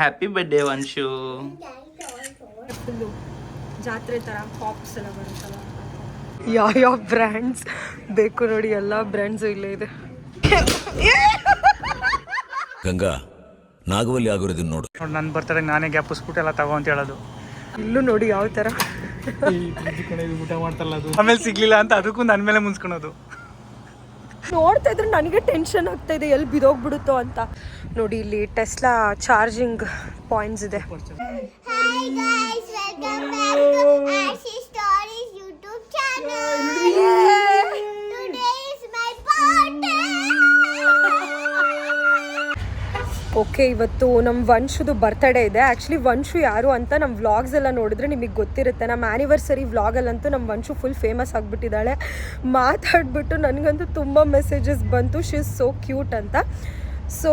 Happy birthday ವಂಶು. Full ಜಾತ್ರೆ ಥರ pops ಎಲ್ಲ ಬರುತ್ತಲ್ಲ, ಯಾವ ಬ್ರ್ಯಾಂಡ್ಸ್ ಬೇಕು ನೋಡಿ ಎಲ್ಲ ಬ್ರ್ಯಾಂಡ್ಸು ಇಲ್ಲೇ ಇದೆ. ಗಂಗಾ ನಾಗವಲ್ಲಿ ಆಗಿರೋದನ್ನ ನೋಡು. ನನ್ನ ಬರ್ತಡೆ ನಾನೇ ಗ್ಯಾಪ್ ಸ್ಕೂಟ್ ಎಲ್ಲ ತಗೋ ಅಂತ ಹೇಳೋದು. ಇಲ್ಲೂ ನೋಡಿ ಯಾವ ಥರ ಊಟ ಮಾಡ್ತಲ್ಲ ಅದು, ಆಮೇಲೆ ಸಿಗ್ಲಿಲ್ಲ ಅಂತ ಅದಕ್ಕೂ ನನ್ನ ಮೇಲೆ ಮುನ್ಸ್ಕೊಳೋದು. ನೋಡ್ತಾ ಇದ್ರೆ ನನಗೆ ಟೆನ್ಷನ್ ಆಗ್ತಾ ಇದೆ ಎಲ್ಲಿ ಬಿದೋಗ್ಬಿಡುತ್ತೋ ಅಂತ. ನೋಡಿ ಇಲ್ಲಿ ಟೆಸ್ಲಾ ಚಾರ್ಜಿಂಗ್ ಪಾಯಿಂಟ್ಸ್ ಇದೆ. Hi guys, welcome back to Ashy Stories YouTube channel. Today is my birthday. Okay, ಇವತ್ತು ನಮ್ಮ ವಂಶುದು ಬರ್ತಡೇ ಇದೆ. ಆ್ಯಕ್ಚುಲಿ ವಂಶು ಯಾರು ಅಂತ ನಮ್ಮ ವ್ಲಾಗ್ಸ್ ಎಲ್ಲ ನೋಡಿದ್ರೆ ನಿಮಗೆ ಗೊತ್ತಿರುತ್ತೆ. ನಮ್ಮ ಆ್ಯನಿವರ್ಸರಿ ವ್ಲಾಗಲ್ಲಂತೂ ನಮ್ಮ ವಂಶು ಫುಲ್ ಫೇಮಸ್ ಆಗಿಬಿಟ್ಟಿದ್ದಾಳೆ. ಮಾತಾಡ್ಬಿಟ್ಟು ನನಗಂತೂ ತುಂಬ ಮೆಸೇಜಸ್ ಬಂತು, ಶಿ ಇಸ್ ಸೋ ಕ್ಯೂಟ್ ಅಂತ. ಸೊ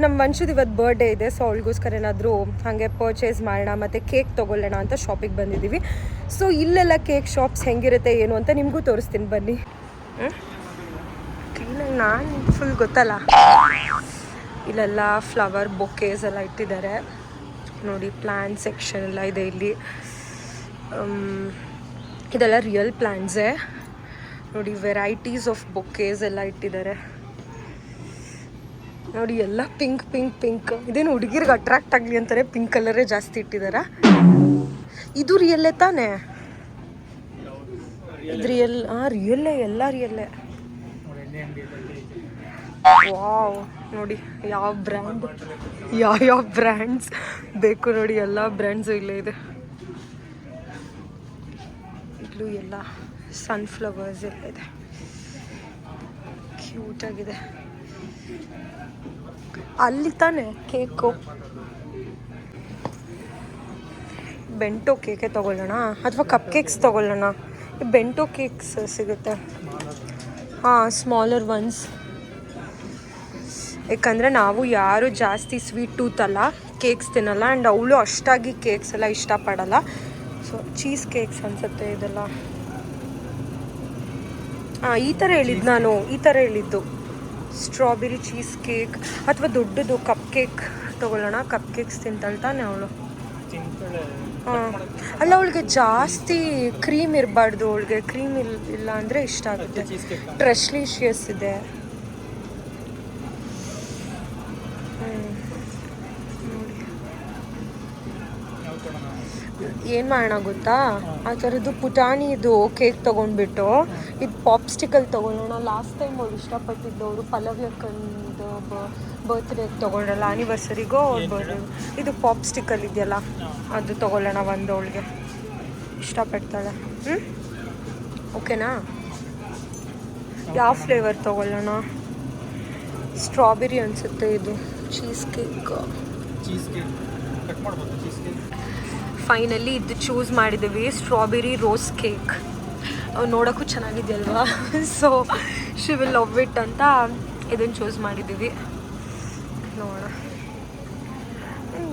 ನಮ್ಮ ವಂಶದ ಇವತ್ತು ಬರ್ಡೇ ಇದೆ, ಸೊ ಅವಳಿಗೋಸ್ಕರ ಏನಾದರೂ ಹಾಗೆ ಪರ್ಚೇಸ್ ಮಾಡೋಣ ಮತ್ತು ಕೇಕ್ ತೊಗೊಳ್ಳೋಣ ಅಂತ ಶಾಪಿಗೆ ಬಂದಿದ್ದೀವಿ. ಸೊ ಇಲ್ಲೆಲ್ಲ ಕೇಕ್ ಶಾಪ್ಸ್ ಹೆಂಗಿರುತ್ತೆ ಏನು ಅಂತ ನಿಮಗೂ ತೋರಿಸ್ತೀನಿ ಬನ್ನಿ. ಕ್ಲೀನಾಗಿ ನಾನು ಫುಲ್ ಗೊತ್ತಲ್ಲ. ಇಲ್ಲೆಲ್ಲ ಫ್ಲವರ್ ಬೊಕೇಸ್ ಎಲ್ಲ ಇಟ್ಟಿದ್ದಾರೆ ನೋಡಿ. ಪ್ಲ್ಯಾಂಟ್ ಸೆಕ್ಷನ್ ಎಲ್ಲ ಇದೆ ಇಲ್ಲಿ. ಇದೆಲ್ಲ ರಿಯಲ್ ಪ್ಲ್ಯಾಂಟ್ಸೇ ನೋಡಿ. ವೆರೈಟೀಸ್ ಆಫ್ ಬೊಕೇಸ್ ಎಲ್ಲ ಇಟ್ಟಿದ್ದಾರೆ ನೋಡಿ. ಎಲ್ಲ ಪಿಂಕ್ ಪಿಂಕ್ ಪಿಂಕ್. ಇದೇನು ಹುಡುಗಿರಿಗೆ ಅಟ್ರಾಕ್ಟ್ ಆಗಲಿ ಅಂತಾರೆ ಪಿಂಕ್ ಕಲರೇ ಜಾಸ್ತಿ ಇಟ್ಟಿದ್ದಾರೆ. ಇದು ರಿಯಲ್ಲೇ ತಾನೇ? ಇದು ರಿಯಲ್? ರಿಯಲ್ಲೇ, ಎಲ್ಲ ರಿಯಲ್ಲೇ. ವಾವ್ ನೋಡಿ, ಯಾವ ಬ್ರ್ಯಾಂಡ್ ಯಾವ ಬ್ರ್ಯಾಂಡ್ಸ್ ಬೇಕು ನೋಡಿ, ಎಲ್ಲ ಬ್ರ್ಯಾಂಡ್ಸು ಇಲ್ಲೇ ಇದೆ. ಇಲ್ಲೂ ಎಲ್ಲ ಸನ್ಫ್ಲವರ್ಸ್ ಎಲ್ಲ ಇದೆ, ಕ್ಯೂಟಾಗಿದೆ. ಅಲ್ಲಿ ತಾನೇ ಕೇಕು. ಬೆಂಟೋ ಕೇಕೆ ತೊಗೊಳ್ಳೋಣ ಅಥವಾ ಕಪ್ ಕೇಕ್ಸ್ ತೊಗೊಳ್ಳೋಣ? ಬೆಂಟೋ ಕೇಕ್ಸ್ ಸಿಗುತ್ತೆ. Smaller once. ಯಾಕಂದರೆ ನಾವು ಯಾರು ಜಾಸ್ತಿ ಸ್ವೀಟ್ ಟೂತ್ ಅಲ್ಲ, ಕೇಕ್ಸ್ ತಿನ್ನಲ್ಲ. ಆ್ಯಂಡ್ ಅವಳು ಅಷ್ಟಾಗಿ ಕೇಕ್ಸ್ ಎಲ್ಲ ಇಷ್ಟಪಡಲ್ಲ. ಸೊ ಚೀಸ್ ಕೇಕ್ಸ್ ಅನಿಸುತ್ತೆ ಇದೆಲ್ಲ. ಈ ಥರ ಹೇಳಿದ್ದು ನಾನು, ಈ ಥರ ಹೇಳಿದ್ದು ಸ್ಟ್ರಾಬೆರಿ ಚೀಸ್ ಕೇಕ್ ಅಥವಾ ದೊಡ್ಡದು ಕಪ್ ಕೇಕ್ ತೊಗೊಳ್ಳೋಣ. ಕಪ್ ಕೇಕ್ಸ್ ತಿಂತಾಳ್ತಾನೆ ಅವಳು. ಅಲ್ಲ, ಅವಳಿಗೆ ಜಾಸ್ತಿ ಕ್ರೀಮ್ ಇರಬಾರ್ದು. ಅವಳಿಗೆ ಕ್ರೀಮ್ ಇಲ್ಲ ಅಂದರೆ ಇಷ್ಟ ಆಗುತ್ತೆ. ಟ್ರೆಸ್ಲಿಷಿಯಸ್ ಇದೆ. ಏನು ಮಾಡೋಣ ಗೊತ್ತಾ, ಆ ಥರದ್ದು ಪುಟಾಣಿದು ಕೇಕ್ ತೊಗೊಂಡ್ಬಿಟ್ಟು ಇದು ಪಾಪ್ಸ್ಟಿಕಲ್ ತೊಗೊಳ್ಳೋಣ. ಲಾಸ್ಟ್ ಟೈಮ್ ಅವ್ರು ಇಷ್ಟಪಟ್ಟಿದ್ದವರು ಪಲ್ಲವ್ಯಕ್ಕಂದು ಬರ್ತ್ಡೇಗೆ ತೊಗೊಂಡ್ರಲ್ಲ, ಆ್ಯನಿವರ್ಸರಿಗೋ ಅವ್ರ ಬರ್ಡೇ. ಇದು ಪಾಪ್ಸ್ಟಿಕಲ್ ಇದೆಯಲ್ಲ, ಅದು ತೊಗೊಳ್ಳೋಣ. ಒಂದು ಅವಳಿಗೆ ಇಷ್ಟಪಡ್ತಾಳೆ. ಓಕೆನಾ? ಯಾವ ಫ್ಲೇವರ್ ತೊಗೊಳ್ಳೋಣ? ಸ್ಟ್ರಾಬೆರಿ ಅನಿಸುತ್ತೆ ಇದು. Cheese cake. ಫೈನಲಿ ಇದು ಚೂಸ್ ಮಾಡಿದ್ದೀವಿ, ಸ್ಟ್ರಾಬೆರಿ ರೋಸ್ ಕೇಕ್. ನೋಡೋಕ್ಕೂ ಚೆನ್ನಾಗಿದೆಯಲ್ವಾ? So she will love it ಅಂತ ಇದನ್ನು ಚೂಸ್ ಮಾಡಿದ್ದೀವಿ. ನೋಡೋಣ.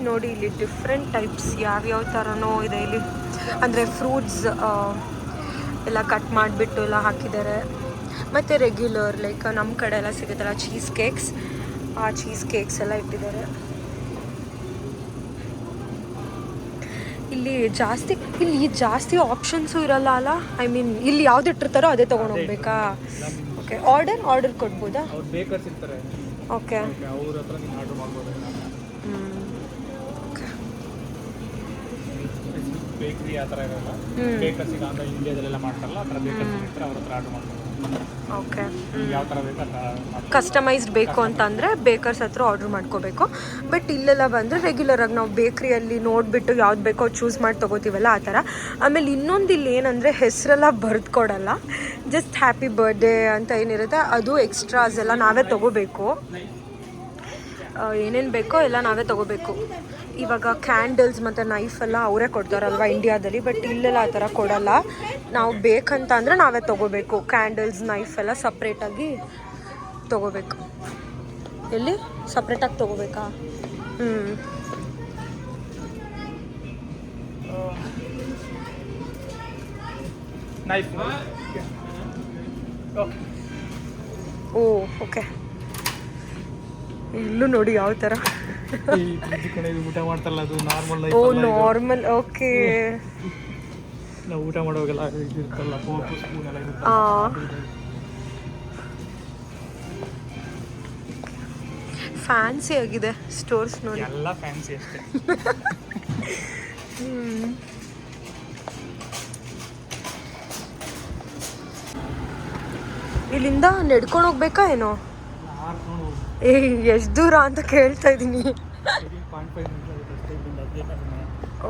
ನೋಡಿ ಇಲ್ಲಿ ಡಿಫ್ರೆಂಟ್ ಟೈಪ್ಸ್ ಯಾವ್ಯಾವ ಥರನೋ ಇದೆ ಇಲ್ಲಿ. ಅಂದರೆ ಫ್ರೂಟ್ಸ್ ಎಲ್ಲ ಕಟ್ ಮಾಡಿಬಿಟ್ಟು ಎಲ್ಲ ಹಾಕಿದ್ದಾರೆ. ಮತ್ತು ರೆಗ್ಯುಲರ್ ಲೈಕ್ ನಮ್ಮ ಕಡೆ ಎಲ್ಲ ಸಿಗುತ್ತಲ್ಲ ಚೀಸ್ ಕೇಕ್ಸ್, ಆ ಚೀಸ್ ಕೇಕ್ಸ್ ಎಲ್ಲ ಇಟ್ಟಿದ್ದಾರೆ. ಇಲ್ಲಿ ಜಾಸ್ತಿ ಆಪ್ಷನ್ಸು ಇರಲ್ಲ ಅಲ್ಲ. ಐ ಮೀನ್ ಇಲ್ಲಿ ಯಾವ್ದು ಇಟ್ಟಿರ್ತಾರೋ ಅದೇ ತೊಗೊಂಡು ಹೋಗ್ಬೇಕಾ? ಓಕೆ, ಆರ್ಡರ್ ಕೊಡ್ಬೋದಾ? ಓಕೆ. ಓಕೆ. ಕಸ್ಟಮೈಸ್ಡ್ ಬೇಕು ಅಂತಂದರೆ ಬೇಕರ್ಸ್ ಹತ್ರ ಆರ್ಡ್ರ್ ಮಾಡ್ಕೋಬೇಕು. ಬಟ್ ಇಲ್ಲೆಲ್ಲ ಬಂದರೆ ರೆಗ್ಯುಲರಾಗಿ ನಾವು ಬೇಕ್ರಿಯಲ್ಲಿ ನೋಡಿಬಿಟ್ಟು ಯಾವ್ದು ಬೇಕೋ ಚೂಸ್ ಮಾಡಿ ತೊಗೋತೀವಲ್ಲ ಆ ಥರ. ಆಮೇಲೆ ಇನ್ನೊಂದು ಇಲ್ಲಿ ಏನಂದರೆ ಹೆಸರೆಲ್ಲ ಬರೆದು ಕೊಡಲ್ಲ, ಜಸ್ಟ್ ಹ್ಯಾಪಿ ಬರ್ಡೇ ಅಂತ ಏನಿರುತ್ತೆ ಅದು ಎಕ್ಸ್ಟ್ರಾಸ್ ಎಲ್ಲ ನಾವೇ ತೊಗೋಬೇಕು. ಏನೇನು ಬೇಕೋ ಎಲ್ಲ ನಾವೇ ತೊಗೋಬೇಕು. ಇವಾಗ ಕ್ಯಾಂಡಲ್ಸ್ ಮತ್ತು ನೈಫ್ ಎಲ್ಲ ಅವರೇ ಕೊಡ್ತಾರಲ್ವ ಇಂಡಿಯಾದಲ್ಲಿ, ಬಟ್ ಇಲ್ಲೆಲ್ಲ ಆ ಥರ ಕೊಡಲ್ಲ. ನಾವು ಬೇಕಂತ ಅಂದರೆ ನಾವೇ ತೊಗೋಬೇಕು. ಕ್ಯಾಂಡಲ್ಸ್ ನೈಫ್ ಎಲ್ಲ ಸಪ್ರೇಟಾಗಿ ತೊಗೋಬೇಕು. ಎಲ್ಲಿ ಸಪ್ರೇಟಾಗಿ ತೊಗೋಬೇಕಾ? ಓ ಓಕೆ. ಇಲ್ಲೂ ನೋಡಿ ಯಾವ ಥರ ಫ್ರಿಜ್ ಕಡೆ ಊಟ ಮಾಡ್ತಾರಲ್ಲ ಅದು ನಾರ್ಮಲ್ ಓ ನಾರ್ಮಲ್, ಓಕೆ. ನಾವು ಊಟ ಮಾಡೋವಾಗೆಲ್ಲ ಇದಿರ್ತಲ್ಲ ಫೋರ್ಕ್ ಸ್ಪೂನ್ ಎಲ್ಲ ಇರುತ್ತೆ. ಫ್ಯಾನ್ಸಿ ಆಗಿದೆ ಸ್ಟೋರ್ಸ್ ನೋಡಿ. ಎಲ್ಲ ಫ್ಯಾನ್ಸಿ ಅಷ್ಟೇ. ಇಲ್ಲಿಂದ ನಡ್ಕೊಂಡು ಹೋಗ್ಬೇಕಾ ಏನೋ? ಏ ಎಷ್ಟು ದೂರ ಅಂತ ಕೇಳ್ತಾ ಇದ್ದೀನಿ.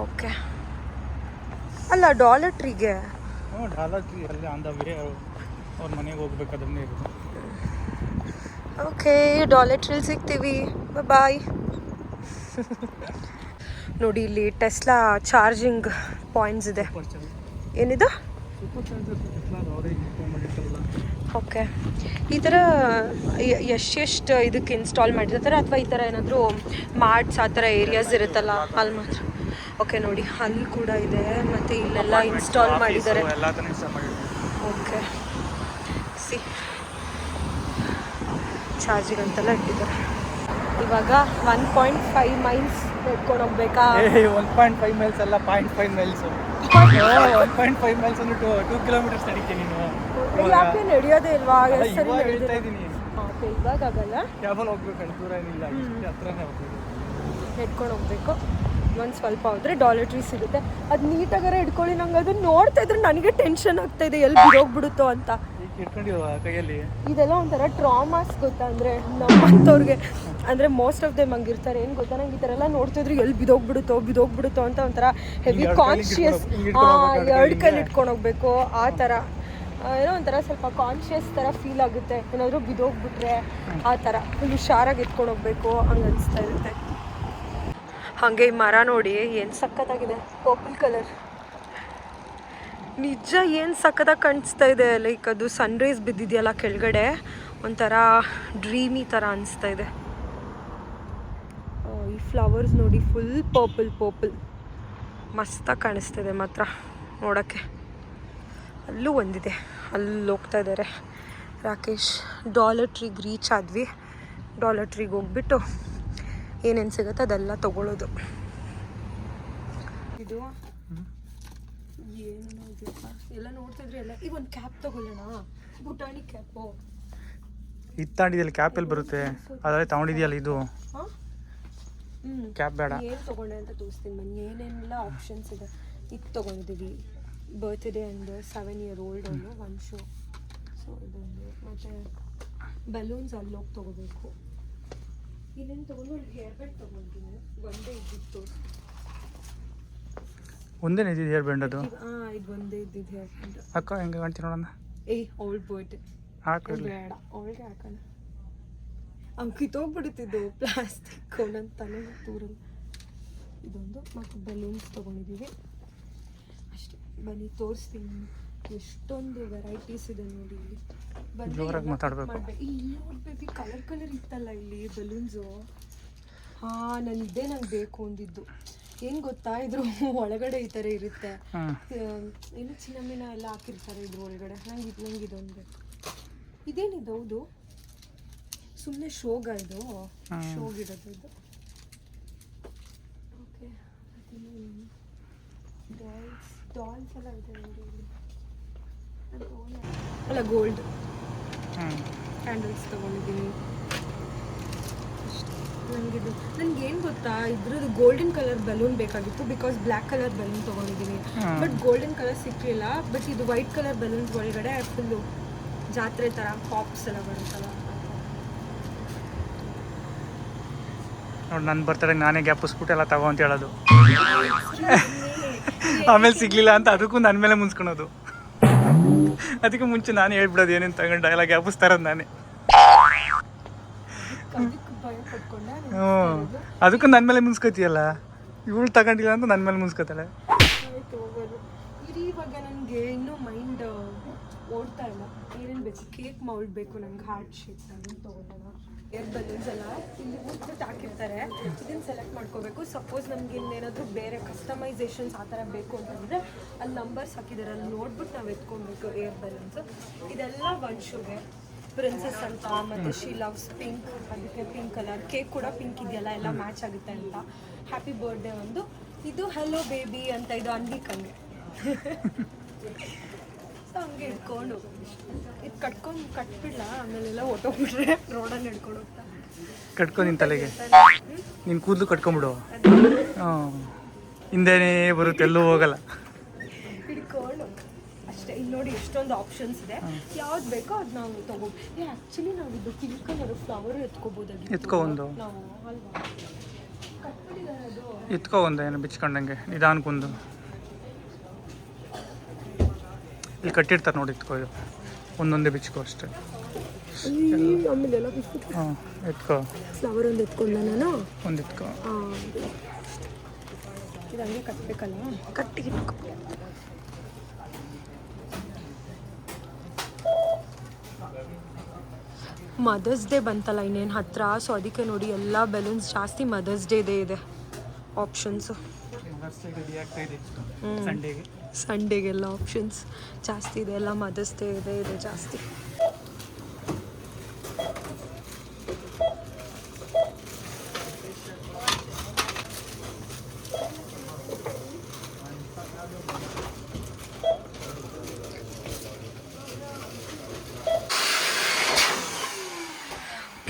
ಓಕೆ. ಅಲ್ಲ ಡಾಲರ್ ಟ್ರೀಗೆ. ಡಾಲರ್ ಟ್ರೀ ಅಲ್ಲಿ ಆನ್ ದ ವೇ ಅವ್ರ ಮನೆಗೆ ಹೋಗ್ಬೇಕಾದ್ರೆ ಇರುತ್ತೆ. ಓಕೆ, ಡಾಲರ್ ಟ್ರೀಲ್ ಸಿಗ್ತೀವಿ. ಬಾಯ್. ನೋಡಿ ಇಲ್ಲಿ ಟೆಸ್ಲಾ ಚಾರ್ಜಿಂಗ್ ಪಾಯಿಂಟ್ಸ್ ಇದೆ. ಏನಿದು? ಓಕೆ. ಈ ಥರ ಎಷ್ಟೆಷ್ಟು ಇದಕ್ಕೆ ಇನ್ಸ್ಟಾಲ್ ಮಾಡಿರ್ತಾರೆ ಅಥವಾ ಈ ಥರ ಏನಾದರೂ ಮಾಡ್ಸ್ ಆ ಥರ ಏರಿಯಾಸ್ ಇರುತ್ತಲ್ಲ ಅಲ್ಲಿ ಮಾತ್ರ? ಓಕೆ ನೋಡಿ ಅಲ್ಲಿ ಕೂಡ ಇದೆ, ಮತ್ತು ಇಲ್ಲೆಲ್ಲ ಇನ್ಸ್ಟಾಲ್ ಮಾಡಿದ್ದಾರೆ. ಓಕೆ, ಸಿ ಚಾರ್ಜಿಂಗ್ ಅಂತೆಲ್ಲ ಇಟ್ಟಿದ್ದಾರೆ. ಇವಾಗ 1.5 ಮೈಲ್ಸ್ ನಡ್ಕೊಂಡು ಹೋಗ್ಬೇಕಾ? 1.5 ಮೈಲ್ಸ್ ಅಲ್ಲ, 0.5 ಮೈಲ್ಸ್. 1.5 ಮೈಲ್ಸ್ ಅಂದ್ರೆ 2 ಕಿಲೋಮೀಟರ್ಸ್ ನಡೀತೀನಿ ನೀನು. ಯಾಕೆ ನಡೆಯೋದೇ ಇಲ್ವಾ? ಎಷ್ಟು ಸರಿ ಹೇಳ್ತಾ ಇದ್ದೀನಿ. ಓಕೆ, ಇವಾಗ ಆಗಲ್ಲ, ಕ್ಯಾಬಲ್ಲಿ ಹೋಗ್ಬೇಕಂತ ದೂರ ಏನಿಲ್ಲ, ಹತ್ರನೇ ಹೋಗ್ಬೇಕು. ಹಿಡ್ಕೊಂಡು ಹೋಗ್ಬೇಕು. ಒಂದು ಸ್ವಲ್ಪ ಹೋದ್ರೆ ಡಾಲರ್ ಟ್ರೀ ಸಿಗುತ್ತೆ. ಅದು ನೀಟಾಗಾರ ಹಿಡ್ಕೊಳ್ಳಿ. ನಂಗೆ ಅದನ್ನ ನೋಡ್ತಾ ಇದ್ರೆ ನನಗೆ ಟೆನ್ಷನ್ ಆಗ್ತಾ ಇದೆ, ಎಲ್ಲಿ ಬಿಡೋಗ್ಬಿಡುತ್ತೋ ಅಂತ. ಕೈಯಲ್ಲಿ ಇದೆಲ್ಲ ಒಂಥರ ಟ್ರಾಮಾಸ್ ಗೊತ್ತಾ, ಅಂದರೆ ನಮ್ಮಂಥವ್ರಿಗೆ. ಅಂದರೆ ಮೋಸ್ಟ್ ಆಫ್ ದೆಮ್ ಹಂಗಿರ್ತಾರೆ. ಏನು ಗೊತ್ತಾ, ನಂಗೆ ಈ ಥರ ಎಲ್ಲ ನೋಡ್ತಿದ್ರೆ ಎಲ್ಲಿ ಬಿದೋಗ್ಬಿಡುತ್ತೋ ಅಂತ ಒಂಥರ ಹೆವಿ ಕಾನ್ಶಿಯಸ್. 2 ಕೈಲಿ ಇಟ್ಕೊಂಡು ಹೋಗ್ಬೇಕು ಆ ಥರ. ಏನೋ ಒಂಥರ ಸ್ವಲ್ಪ ಕಾನ್ಶಿಯಸ್ ಥರ ಫೀಲ್ ಆಗುತ್ತೆ. ಏನಾದರೂ ಬಿದೋಗ್ಬಿಟ್ರೆ ಆ ಥರ ಫುಲ್ ಹುಷಾರಾಗಿ ಎತ್ಕೊಂಡು ಹೋಗ್ಬೇಕು ಹಂಗೆ ಅನಿಸ್ತಾ ಇರುತ್ತೆ. ಹಾಗೆ ಈ ಮರ ನೋಡಿ ಏನು ಸಖತ್ತಾಗಿದೆ, ಪರ್ಪಲ್ ಕಲರ್. ನಿಜ ಏನು ಸಖತ್ತಾಗಿ ಕಾಣಿಸ್ತಾ ಇದೆ. ಲೈಕ್ ಅದು ಸನ್ರೈಸ್ ಬಿದ್ದಿದೆಯಲ್ಲ ಕೆಳಗಡೆ, ಒಂಥರ ಡ್ರೀಮಿ ಥರ ಅನಿಸ್ತಾ ಇದೆ. ಈ ಫ್ಲವರ್ಸ್ ನೋಡಿ ಫುಲ್ ಪರ್ಪಲ್ ಮಸ್ತಾಗಿ ಕಾಣಿಸ್ತಿದೆ ಮಾತ್ರ ನೋಡೋಕ್ಕೆ. ಅಲ್ಲೂ ಒಂದಿದೆ, ಅಲ್ಲಿ ಹೋಗ್ತಾ ಇದ್ದಾರೆ ರಾಕೇಶ್. ಡಾಲರ್ ಟ್ರೀಗೆ ರೀಚ್ ಆದ್ವಿ. ಡಾಲರ್ ಟ್ರೀಗೆ ಹೋಗ್ಬಿಟ್ಟು ಏನೇನು ಸಿಗುತ್ತೆ ಅದೆಲ್ಲ ತೊಗೊಳ್ಳೋದು. ಇದು ಏನು ಎಲ್ಲ ನೋಡ್ತಾ ಇದ್ರೆ ಎಲ್ಲ. ಈಗ ಒಂದು ಕ್ಯಾಪ್ ತೊಗೊಳ್ಳೋಣ, ಬುಟಾಣಿ ಕ್ಯಾಪು. ಇದು ತಾಂಡಿದ್ಯಲ್ಲ, ಕ್ಯಾಪ್ ಎಲ್ಲಿ ಬರುತ್ತೆ? ಅದರಲ್ಲಿ ತಗೊಂಡಿದ್ಯಲ್ಲ ಇದು ಕ್ಯಾಪ್ ಬೇಡ. ಏನು ತೊಗೊಂಡೆ ಅಂತ ತೋರಿಸ್ತೀನಿ ಬನ್ನಿ. ಏನೇನೆಲ್ಲ ಆಪ್ಷನ್ಸ್ ಇದೆ. ಇದು ತೊಗೊಂಡಿದ್ದೀವಿ, ಬರ್ತ್ಡೇ ಆ್ಯಂಡ್ 7 year old ಅವನು, ಒಂದು ಶೋ. ಸೊ ಇದೊಂದು, ಮತ್ತು ಬಲೂನ್ಸ್ ಅಲ್ಲೋಗಿ ತೊಗೋಬೇಕು. ಇನ್ನೇನು ತೊಗೊಂಡು ಒಂದು ಹೇರ್ ಬ್ಯಾಂಡ್ ತೊಗೊಂಡಿದ್ದೀನಿ. ಒಂದೇ ಇದ್ದಿತ್ತು. ಒಂದೇನೇ ಇದ್ದಿದ್ದು ಹೇರ್ ಬ್ಯಾಂಡ್ ಅದು? ಇದು ಒಂದೇ ಇದ್ದಿದ್ದು ಹೇರ್ ಬ್ಯಾಂಡ್. ಅಕ್ಕ ಹೆಂಗೆ ಕಾಣ್ತೀನಿ ನೋಡೋಣ. ಅವಳು ಬರ್ಡೇ ಹಾಕಿ ಬೇಡ, ಅವಳಿಗೆ ಹಾಕೋಣ. ಅವ್ನು ಕಿತ್ತೋಗ್ಬಿಡುತ್ತಿದ್ದು ಪ್ಲಾಸ್ಟಿಕ್ ನನ್ನ ತಲೆ ತೂರಲ್ಲಿ. ಇದೊಂದು ಮತ್ತು ಬಲೂನ್ಸ್ ತೊಗೊಂಡಿದ್ದೀವಿ ಅಷ್ಟೇ. ಬನ್ನಿ ತೋರಿಸ್ತೀನಿ. ಎಷ್ಟೊಂದು ವೆರೈಟೀಸ್ ಇದೆ ನೋಡಿ ಇಲ್ಲಿ. ಜೋರಾಗಿ ಮಾತಾಡಬೇಕು. ಇಲ್ಲಿ ನೋಡ್ಬೇಕು, ಕಲರ್ ಇತ್ತಲ್ಲ ಇಲ್ಲಿ ಬಲೂನ್ಸು. ನಂಗೆ ಬೇಕು ಅಂದಿದ್ದು. ಏನು ಗೊತ್ತಾ, ಇದ್ರ ಒಳಗಡೆ ಈ ಥರ ಇರುತ್ತೆ, ಏನು ಚಿನ್ನಮಿನ ಎಲ್ಲ ಹಾಕಿರ್ತಾರೆ ಇದ್ರ ಒಳಗಡೆ. ನಂಗೆ ಇದೊಂದು ಬೇಕು. ಇದೇನಿದು? ಹೌದು, ಸುಮ್ಮನೆ ಶೋಗ ಇದು, ಶೋಗಿಡೋದು ಇದು. ಓಕೆ, ಡಾಲ್ಸ್ ಎಲ್ಲ ಇದೆ ನೋಡಿ ಇಲ್ಲಿ. ಅಲ್ಲ, ಗೋಲ್ಡ್ ಕ್ಯಾಂಡಲ್ಸ್ ತೊಗೊಂಡಿದ್ದೀನಿ. ನನಗಿದು ನನಗೇನು ಗೊತ್ತಾ, ಇದ್ರದ್ದು ಗೋಲ್ಡನ್ ಕಲರ್ ಬಲೂನ್ ಬೇಕಾಗಿತ್ತು. ಬಿಕಾಸ್ ಬ್ಲ್ಯಾಕ್ ಕಲರ್ ಬಲೂನ್ ತೊಗೊಂಡಿದ್ದೀನಿ, ಬಟ್ ಗೋಲ್ಡನ್ ಕಲರ್ ಸಿಕ್ಕಲಿಲ್ಲ. ಬಟ್ ಇದು ವೈಟ್ ಕಲರ್ ಬಲೂನ್ಸ್ ಒಳಗಡೆ ಫುಲ್ಲು ಜಾತ್ರೆ ಥರ ಪಾಪ್ಸ್ ಎಲ್ಲ ಬರುತ್ತಲ್ಲ. ನೋಡಿ, ನನ್ನ ಬರ್ತಡೆಗೆ ನಾನೇ ಗ್ಯಾಪಿಸ್ಬಿಟ್ಟು ಎಲ್ಲ ತಗೋ ಅಂತ ಹೇಳೋದು. ಆಮೇಲೆ ಸಿಗ್ಲಿಲ್ಲ ಅಂತ ಅದಕ್ಕೂ ನನ್ನ ಮೇಲೆ ಮುನ್ಸ್ಕೊಳೋದು. ಅದಕ್ಕೆ ಮುಂಚೆ ನಾನೇ ಹೇಳ್ಬಿಡೋದು ಏನೇನು ತಗೊಂಡು ಎಲ್ಲ ಗ್ಯಾಪಿಸ್ತಾ ಇರೋದು ನಾನೇ. ಅದಕ್ಕೂ ನನ್ನ ಮೇಲೆ ಮುನ್ಸ್ಕೊತೀಯಲ್ಲ, ಇವಳು ತಗೊಂಡಿಲ್ಲ ಅಂತ ನನ್ನ ಮೇಲೆ ಮುನ್ಸ್ಕೊತಾಳೆ. ಇವಾಗ ನನಗೆ ಇನ್ನೂ ಮೈಂಡ್ ಓಡ್ತಾ ಇಲ್ಲ. ಏನೇನು ಬೇಕು? ಕೇಕ್ ಮೌಲ್ಡ್ ಬೇಕು ನನಗೆ, ಹಾರ್ಟ್ ಶೇಪ್. ಅದನ್ನು ತೊಗೊಳ್ಳೋಣ. ಏರ್ ಬಲೂನ್ಸ್ ಎಲ್ಲ ಇಲ್ಲಿ ಉದ್ಬಿಟ್ಟು ಹಾಕಿರ್ತಾರೆ, ಇದನ್ನು ಸೆಲೆಕ್ಟ್ ಮಾಡ್ಕೋಬೇಕು. ಸಪೋಸ್ ನಮ್ಗೆ ಇನ್ನೇನಾದರೂ ಬೇರೆ ಕಸ್ಟಮೈಸೇಷನ್ಸ್ ಆ ಥರ ಬೇಕು ಅಂತಂದರೆ ಅಲ್ಲಿ ನಂಬರ್ಸ್ ಹಾಕಿದ್ದಾರೆ, ಅಲ್ಲಿ ನೋಡ್ಬಿಟ್ಟು ನಾವು ಎತ್ಕೊಬೇಕು ಏರ್ ಬಲೂನ್ಸು. ಇದೆಲ್ಲ 1 ಶೋಗೆ. ಪ್ರಿನ್ಸೆಸ್ ಅಂತ, ಮತ್ತು ಶಿ ಲವ್ಸ್ ಪಿಂಕ್, ಅದಕ್ಕೆ ಪಿಂಕ್ ಕಲರ್. ಕೇಕ್ ಕೂಡ ಪಿಂಕ್ ಇದೆಯಲ್ಲ, ಎಲ್ಲ ಮ್ಯಾಚ್ ಆಗುತ್ತೆ ಅಂತ. ಹ್ಯಾಪಿ ಬರ್ಡೇ ಒಂದು. ಇದು ಹೆಲೋ ಬೇಬಿ ಅಂತ, ಇದು ಅನ್ವಿಕಂಗೆ. ಸೊ ಹಂಗೆ ಇಟ್ಕೊಂಡು ಇದು ಕಟ್ಬಿಡ್ಲ, ಆಮೇಲೆಲ್ಲ ಹೊಟ್ಟೋಗ್ಬಿಟ್ರೆ ರೋಡಲ್ಲಿ ಹಿಡ್ಕೊಂಡು ಹೋಗ್ತಾ. ಕಟ್ಕೊ ನಿನ್ನ ತಲೆಗೆ, ನಿನ್ನ ಕೂದಲು ಕಟ್ಕೊಂಬಿಡು. ಹಿಂದೆನೇ ಬರುತ್ತೆ, ಎಲ್ಲೂ ಹೋಗಲ್ಲ. ಹಿಡ್ಕೊಂಡು ಅಷ್ಟೇ. ಇಲ್ಲಿ ನೋಡಿ ಎಷ್ಟೊಂದು ಆಪ್ಷನ್ಸ್ ಇದೆ, ಯಾವ್ದು ಬೇಕೋ ಅದು ನಾವು ತಗೋಬೋದು. ಆ್ಯಕ್ಚುಲಿ ನಾವು ಇದು ಪಿಂಕ್ ಕಲರ್ ಫ್ಲವರ್ ಎತ್ಕೋಬೋದಾಗಿತ್ತು. ಎತ್ಕೊ ಒಂದು, ನಾವು ಅಲ್ವಾ ಕಟ್ಬಿಟ್ಟಿದ್ದಾರೆ ಅದು. ಎತ್ಕೊ ಒಂದು, ಏನು ಬಿಚ್ಕೊಂಡಂಗೆ ನಿಧಾನಕ್ಕೊಂದು. ಇಲ್ಲಿ ಕಟ್ಟಿರ್ತಾರೆ ನೋಡಿ, ಎತ್ಕೊ. ಒಂದೊಂದೇ ಬಿಚ್ಕೊ ಅಷ್ಟೇ. ಆಮೇಲೆ ಎಲ್ಲ ಬಿಸ್ಬಿಟ್ಟು ಹಾಂ ಎತ್ಕೊ. ಫ್ಲವರ್ ಒಂದು ಎತ್ಕೊಂಡ ನಾನು. ಒಂದು ಎತ್ಕೊ. ಇದು ಹಂಗೆ ಕಟ್ಟಬೇಕಲ್ಲ, ಕಟ್ಟಿ ಇಟ್ಕೊ. ಮದರ್ಸ್ ಡೇ ಬಂತಲ್ಲ ಇನ್ನೇನು ಹತ್ರ, ಸೊ ಅದಕ್ಕೆ ನೋಡಿ ಎಲ್ಲ ಬೆಲೂನ್ಸ್ ಜಾಸ್ತಿ ಮದರ್ಸ್ ಡೇದೇ ಇದೆ ಆಪ್ಷನ್ಸು. ಸಂಡೇಗೆ ಸಂಡೇಗೆಲ್ಲ ಆಪ್ಷನ್ಸ್ ಜಾಸ್ತಿ ಇದೆ, ಎಲ್ಲ ಮದರ್ಸ್ ಡೇ ಇದೆ ಜಾಸ್ತಿ.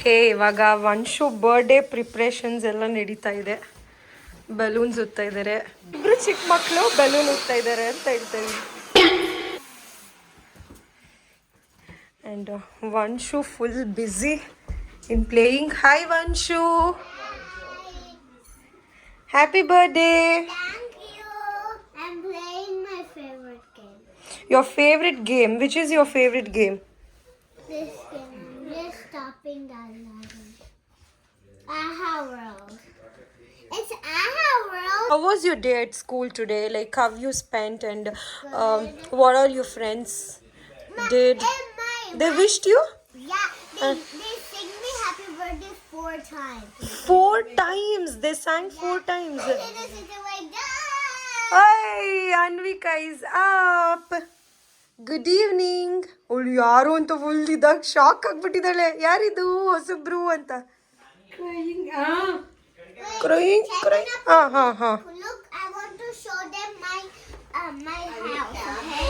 ಓಕೆ, ಇವಾಗ ವಂಶು ಬರ್ಡೇ ಪ್ರಿಪ್ರೇಷನ್ಸ್ ಎಲ್ಲ ನಡೀತಾ ಇದೆ. ಬಲೂನ್ಸ್ ಉತ್ತಾ ಇದ್ದಾರೆ, ಇಬ್ರು ಚಿಕ್ಕ ಮಕ್ಕಳು ಬಲೂನ್ ಉತ್ತಾ ಇದ್ದಾರೆ ಅಂತ ಹೇಳ್ತಾ ಇದ್ದೀನಿ. And Vanshu full busy in playing. Hi Vanshu, happy birthday. Thank you. I'm playing my favorite game. Your favorite game? Which is your favorite game? This game. Just stopping that level. Aha World. It's Aha World. How was your day at school today? Like how you spent and what all your friends did? They wished you? Yeah, they sing me happy birthday 4 times. 4 times. They sang 4 times. And then they said like that. Hey, Anvika is up. Good evening. ಅವಳು ಯಾರು ಅಂತ full ಇದಾಗ shock ಆಗ್ಬಿಟ್ಟಿದ್ದಾಳೆ. ಯಾರಿದು ಹೊಸಬ್ರು ಅಂತ. Crying. ಹಾಂ. Look, I want to show them my house, okay?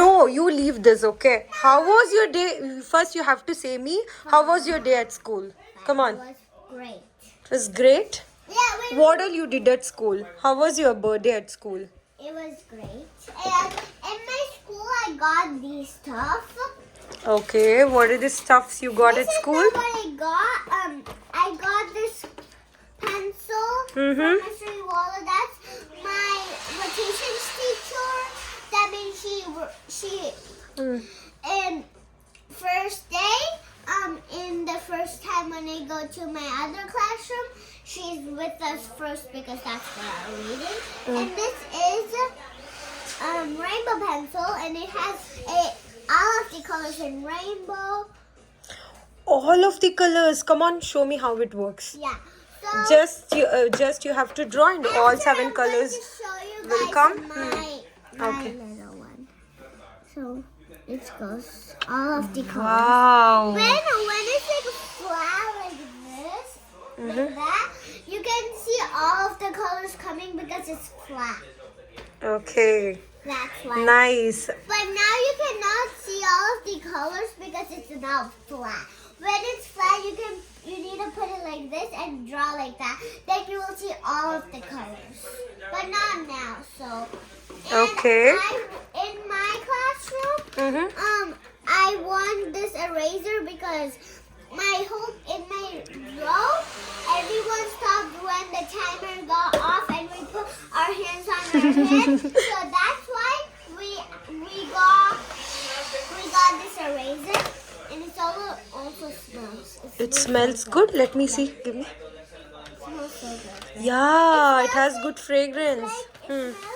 No, you leave this, okay? How was your day? First you have to say me. How was your day at school? Come on. It was great. It was great. Yeah, wait. What all you did at school? How was your birthday at school? It was great. And in my school, I got these stuff. Okay, what are the stuffs you got This at is school? not what I got. I got this pencil from Mr. Walla. That's my rotations teacher. That means she in first day. In the first time when I go to my other classroom, she's with us first because that's what I'm reading. And this is rainbow pencil, and it has all of the colors in rainbow. All of the colors. Come on, show me how it works. Yeah. So Just you have to draw and all 7 colors I'm going to show you will guys come. my Okay. little one. So it goes all of the colors. Wow. When it's like flat like this, like that, you can see all of the colors coming because it's flat. Okay. That's why. Nice. But now you cannot see all of the colors because it's not flat. When it's flat, you need to put it like this and draw like that. Then you will see all of the colors. But not now. So. And Okay. in my classroom, I won this eraser because in my row, everyone stopped when the timer got off and we put our hands on our head. So that's why we got this eraser, and it's also smells. It smells good. Let me see. Give me. Smells so good. Yeah, it has good fragrance. Smells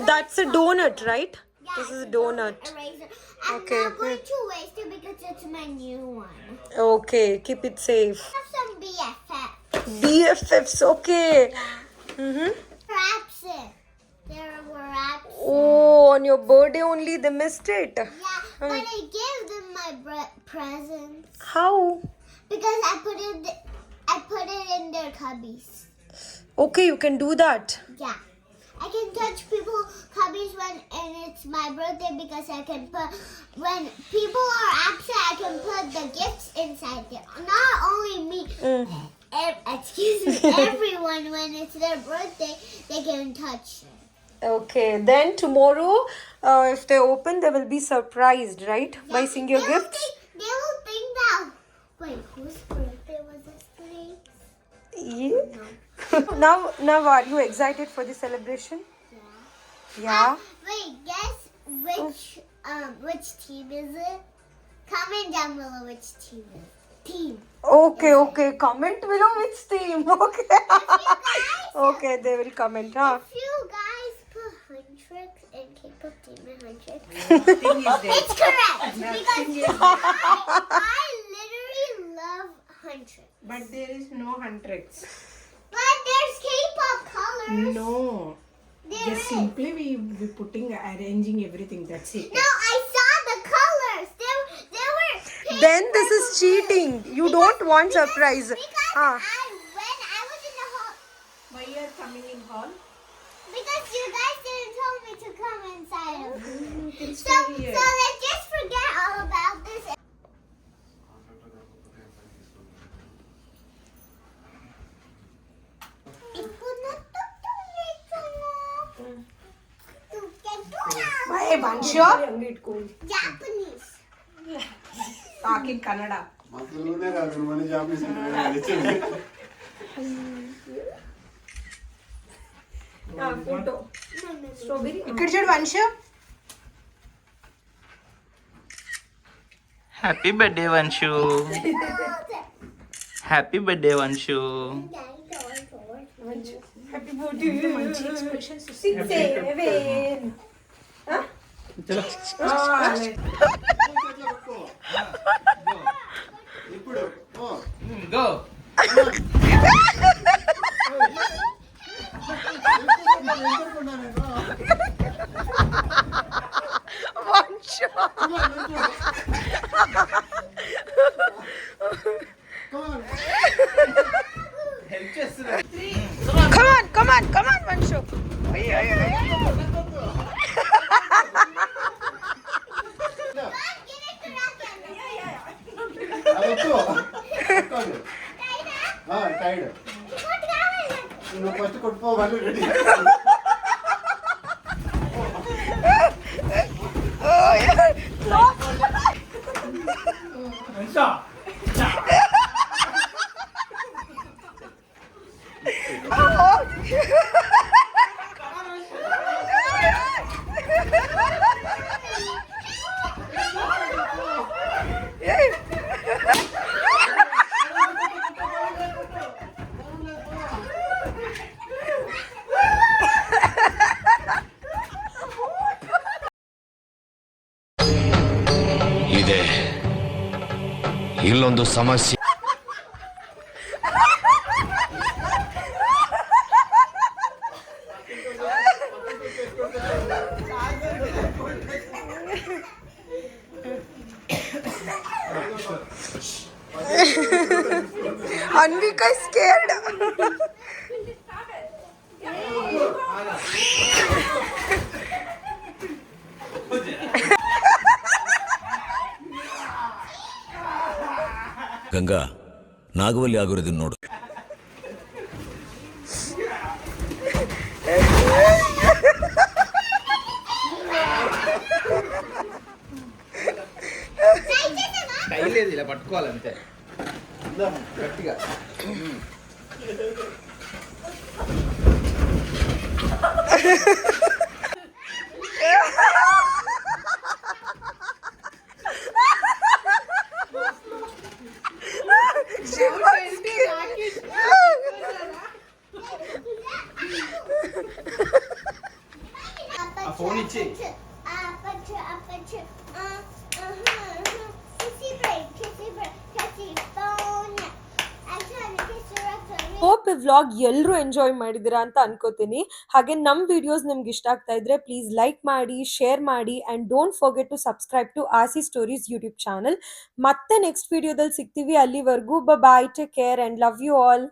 That's a donut, right? Yeah, This is it's a donut. eraser. I'm Okay. not going to waste it because it's my new one. Okay, keep it safe. I have some BFF. BFFs, okay. Traps it. there were apps. Oh, on your birthday only they missed it. Yeah, but I gave them my presents How? because I put it in their cubbies. Okay, you can do that. Yeah. I can touch people's cubbies and it's my birthday because I can put, when people are absent, I can put the gifts inside there. Not only me, excuse me, everyone, when it's their birthday, they can touch. Okay, then tomorrow, if they open, they will be surprised, right? By seeing your gifts. They will think that, wait, whose birthday was this today? Yeah. Now, are you excited for the celebration? Yeah. Wait, guess which team is it? Comment down below which team is it. Team. Okay. Comment below which team. Okay. Okay, they will comment, huh? If you guys put Huntrix and K-pop team in Huntrix, Nothing is there. it's correct Nothing because is I literally love Huntrix. But there is no Huntrix. But there's K-pop colors. No. There Just is. simply we putting, arranging everything. That's it. No, I saw the colors. They were. pink, Then this is purple, cheating. You don't want surprise. Because Ah. when I was in the hall, Why you are coming in hall? because you guys didn't tell me to come inside of it. You can So stay here. let's just forget all about this. Why, Vanshu? Japanese. Talk in Kannada. ಮಕ್ಕಳೇ ಕಾದು ಮನೆ ಜಾಬೀಸ್ ఇక్కడ చూడు Vanshu. Happy birthday Vanshu. Happy birthday Vanshu. మంచి expressions ఇప్పుడు go. Help చేస్తున్నా. Come on, Vanshu. టైడ్ నువ్వు ఫస్ట్ కొట్టుకోవాలి రెడీ ಇದೆ ಇಲ್ಲೊಂದು ಸಮಸ್ಯೆ. Anvika is scared. Ganga, Nagavalli ಆಗಿರೋದನ್ನ ನೋಡು. కైలేదు ఇలా పట్టుకోవాలంతే గట్టిగా. ఆ ఫోన్ ఇచ్చి Hope ಹೋಪ್ ಈ ವ್ಲಾಗ್ ಎಲ್ಲರೂ ಎಂಜಾಯ್ ಮಾಡಿದ್ದೀರಾ ಅಂತ ಅನ್ಕೋತೀನಿ. ಹಾಗೆ ನಮ್ಮ ವಿಡಿಯೋಸ್ ನಿಮ್ಗೆ ಇಷ್ಟ ಆಗ್ತಾ ಇದ್ರೆ ಪ್ಲೀಸ್ ಲೈಕ್ ಮಾಡಿ, ಶೇರ್ ಮಾಡಿ and don't forget to subscribe to Aasi stories YouTube channel. ಮತ್ತೆ ನೆಕ್ಸ್ಟ್ ವಿಡಿಯೋದಲ್ಲಿ ಸಿಗ್ತೀವಿ. ಅಲ್ಲಿವರೆಗೂ bye, take care and love you all.